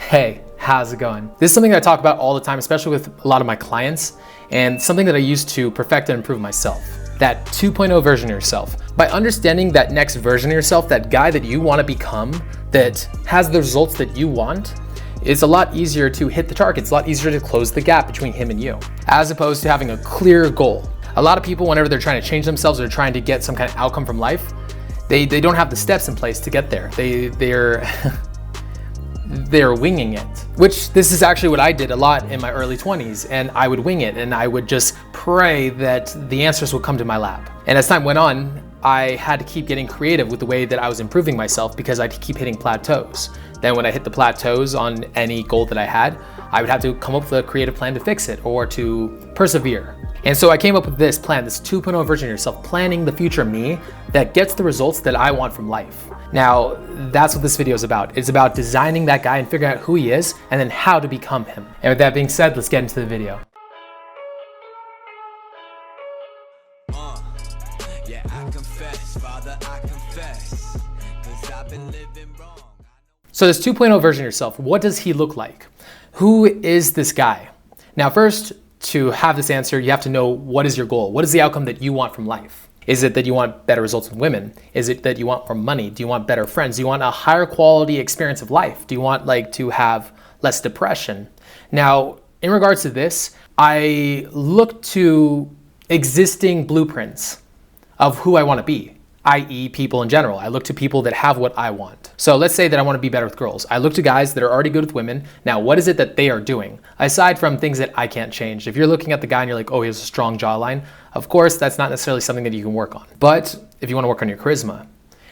Hey, how's it going? This is something that I talk about all the time, especially with a lot of my clients, and something that I use to perfect and improve myself. That 2.0 version of yourself. By understanding that next version of yourself, that guy that you want to become, that has the results that you want, it's a lot easier to hit the target. It's a lot easier to close the gap between him and you, as opposed to having a clear goal. A lot of people, whenever they're trying to change themselves or trying to get some kind of outcome from life, they don't have the steps in place to get there. They're winging it, which this is actually what I did a lot in my early 20s, and I would wing it and I would just pray that the answers would come to my lap. And as time went on, I had to keep getting creative with the way that I was improving myself because I'd keep hitting plateaus. Then when I hit the plateaus on any goal that I had, I would have to come up with a creative plan to fix it or to persevere. And so I came up with this plan, this 2.0 version of yourself, planning the future me that gets the results that I want from life. Now, that's what this video is about. It's about designing that guy and figuring out who he is and then how to become him. And with that being said, let's get into the video. Yeah, I confess, Father, I confess, 'cause I've been living wrong. So this 2.0 version of yourself, what does he look like? Who is this guy? Now, first, to have this answer, you have to know what is your goal? What is the outcome that you want from life? Is it that you want better results with women? Is it that you want more money? Do you want better friends? Do you want a higher quality experience of life? Do you want to have less depression? Now, in regards to this, I look to existing blueprints of who I want to be, i.e. people in general. I look to people that have what I want. So let's say that I want to be better with girls. I look to guys that are already good with women. Now, what is it that they are doing? Aside from things that I can't change. If you're looking at the guy and you're like, oh, he has a strong jawline, of course, that's not necessarily something that you can work on. But if you want to work on your charisma,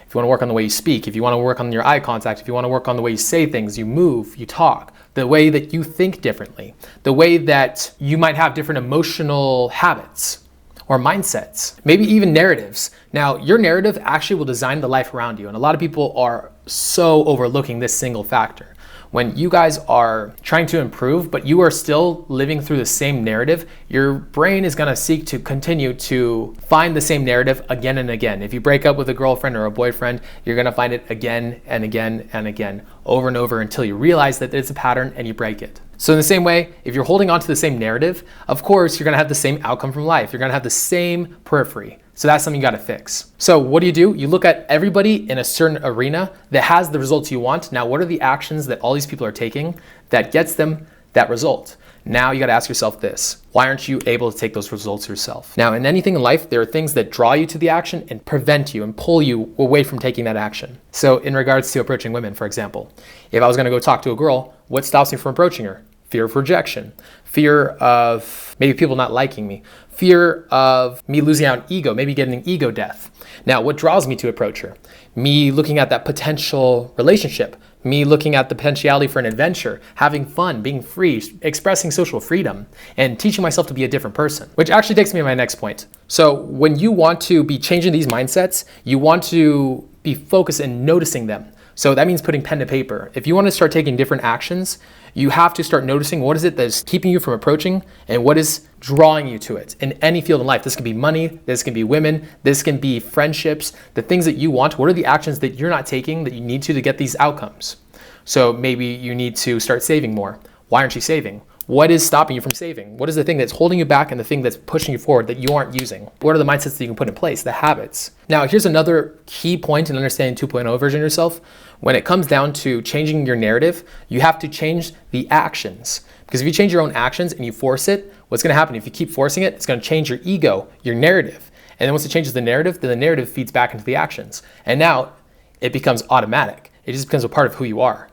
if you want to work on the way you speak, if you want to work on your eye contact, if you want to work on the way you say things, you move, you talk, the way that you think differently, the way that you might have different emotional habits, or mindsets, maybe even narratives. Now, your narrative actually will design the life around you. And a lot of people are so overlooking this single factor. When you guys are trying to improve, but you are still living through the same narrative, your brain is gonna seek to continue to find the same narrative again and again. If you break up with a girlfriend or a boyfriend, you're gonna find it again and again and again, over and over until you realize that it's a pattern and you break it. So in the same way, if you're holding on to the same narrative, of course, you're gonna have the same outcome from life. You're gonna have the same periphery. So that's something you gotta fix. So what do? You look at everybody in a certain arena that has the results you want. Now, what are the actions that all these people are taking that gets them that result? Now you gotta ask yourself this: why aren't you able to take those results yourself? Now, in anything in life, there are things that draw you to the action and prevent you and pull you away from taking that action. So in regards to approaching women, for example, if I was gonna go talk to a girl, what stops me from approaching her? Fear of rejection, fear of maybe people not liking me, fear of me losing out on ego, maybe getting an ego death. Now, what draws me to approach her? Me looking at that potential relationship, me looking at the potentiality for an adventure, having fun, being free, expressing social freedom, and teaching myself to be a different person, which actually takes me to my next point. So when you want to be changing these mindsets, you want to be focused and noticing them. So that means putting pen to paper. If you want to start taking different actions, you have to start noticing what is it that's keeping you from approaching and what is drawing you to it in any field in life. This can be money, this can be women, this can be friendships, the things that you want. What are the actions that you're not taking that you need to get these outcomes? So maybe you need to start saving more. Why aren't you saving? What is stopping you from saving? What is the thing that's holding you back and the thing that's pushing you forward that you aren't using? What are the mindsets that you can put in place, the habits? Now, here's another key point in understanding 2.0 version of yourself. When it comes down to changing your narrative, you have to change the actions. Because if you change your own actions and you force it, what's gonna happen? If you keep forcing it, it's gonna change your ego, your narrative. And then once it changes the narrative, then the narrative feeds back into the actions. And now it becomes automatic. It just becomes a part of who you are.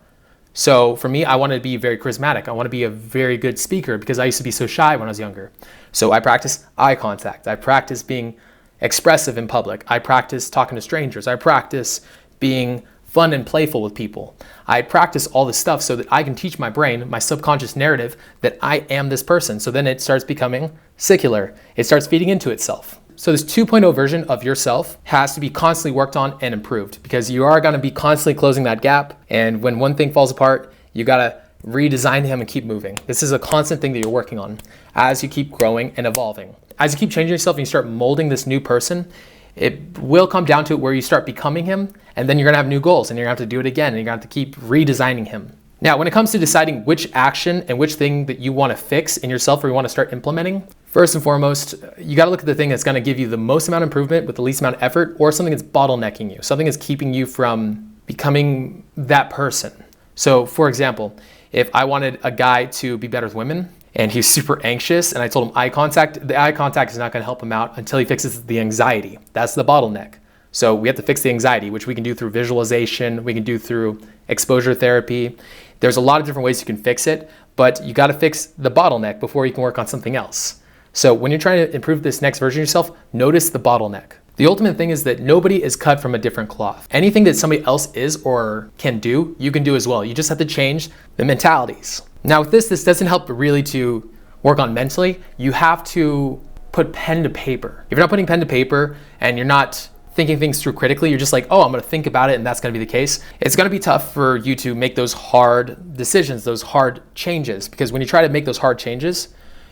So for me, I want to be very charismatic. I want to be a very good speaker because I used to be so shy when I was younger. So I practice eye contact. I practice being expressive in public. I practice talking to strangers. I practice being fun and playful with people. I practice all this stuff so that I can teach my brain, my subconscious narrative, that I am this person. So then it starts becoming secular. It starts feeding into itself. So this 2.0 version of yourself has to be constantly worked on and improved because you are going to be constantly closing that gap. And when one thing falls apart, you got to redesign him and keep moving. This is a constant thing that you're working on as you keep growing and evolving. As you keep changing yourself and you start molding this new person, it will come down to it where you start becoming him, and then you're going to have new goals and you're going to have to do it again and you're going to have to keep redesigning him. Now, when it comes to deciding which action and which thing that you want to fix in yourself or you want to start implementing, first and foremost, you got to look at the thing that's going to give you the most amount of improvement with the least amount of effort, or something that's bottlenecking you, something that's keeping you from becoming that person. So for example, if I wanted a guy to be better with women and he's super anxious and I told him eye contact, the eye contact is not going to help him out until he fixes the anxiety. That's the bottleneck. So we have to fix the anxiety, which we can do through visualization, we can do through exposure therapy. There's a lot of different ways you can fix it, but you got to fix the bottleneck before you can work on something else. So when you're trying to improve this next version of yourself, notice the bottleneck. The ultimate thing is that nobody is cut from a different cloth. Anything that somebody else is or can do, you can do as well. You just have to change the mentalities. Now with this doesn't help really to work on mentally. You have to put pen to paper. If you're not putting pen to paper and you're not thinking things through critically, you're just like, oh, I'm gonna think about it and that's gonna be the case. It's gonna be tough for you to make those hard decisions, those hard changes, because when you try to make those hard changes,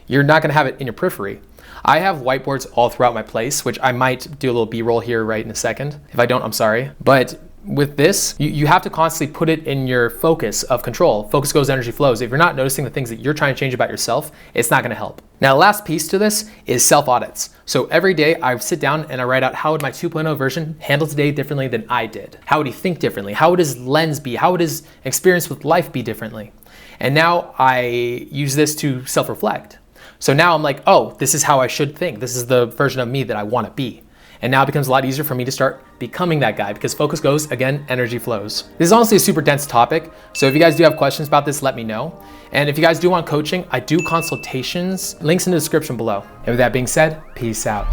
you're not gonna have it in your periphery. I have whiteboards all throughout my place, which I might do a little B-roll here right in a second. If I don't, I'm sorry. But with this, you have to constantly put it in your focus of control. Focus goes, energy flows. If you're not noticing the things that you're trying to change about yourself, it's not gonna help. Now, the last piece to this is self-audits. So every day I sit down and I write out, how would my 2.0 version handle today differently than I did? How would he think differently? How would his lens be? How would his experience with life be differently? And now I use this to self-reflect. So now I'm like, oh, this is how I should think. This is the version of me that I want to be. And now it becomes a lot easier for me to start becoming that guy, because focus goes, again, energy flows. This is honestly a super dense topic. So if you guys do have questions about this, let me know. And if you guys do want coaching, I do consultations, links in the description below. And with that being said, peace out.